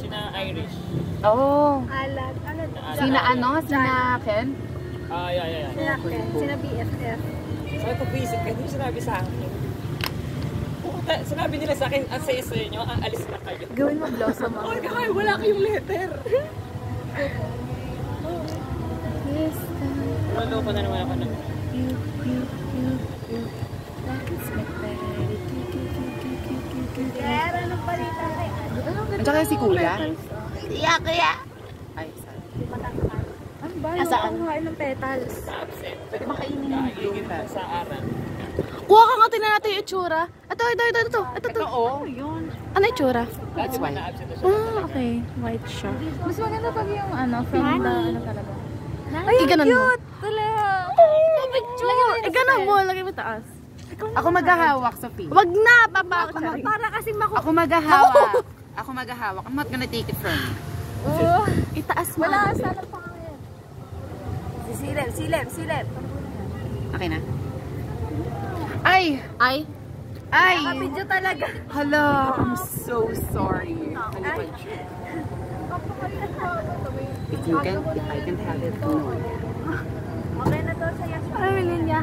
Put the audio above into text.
Sina Irish. Oh. Alat. Sina ano? Sina Ken? Yeah. Sina Ken. Sina BFF. Sabi ko, visit ka. Hindi sinabi sa akin. Sinabi nila sa akin, ang saya-saya nyo, alis na kayo. Gawin mo blossom ako. Oh, wala kayong letter. Yes. Maloko na naman ako naman. Kaya, anong balita kayo? At saka si Kuya. Kaya. Ay, sorry. Ano ba? Nasaan? Kuhain ng petals. Absent. Pwede makainin yung Kaigin pa sa aran. Kuha ka nga, tingnan natin yung itsura. Ito. Ito, oh. Yun. Ano yung itsura? That's why. Okay. White siya. Mas maganda pag yung ano, from the ano talaga. Ay, ganun mo. Talaga. Picture! Ganun mo. Lagay mo taas. Ako maghahawak, Sophie. Wag na, papa. Para kasing Ako maghahawak. Ako maghahawak. I'm not gonna take it from you. Oh. Itaas mo. Wala, sana pa ngayon. Silip. Okay na? Ay! Ay. Video talaga. Hala, I'm so sorry. If I can have it, no. Okay na to, saya. Ay, linya.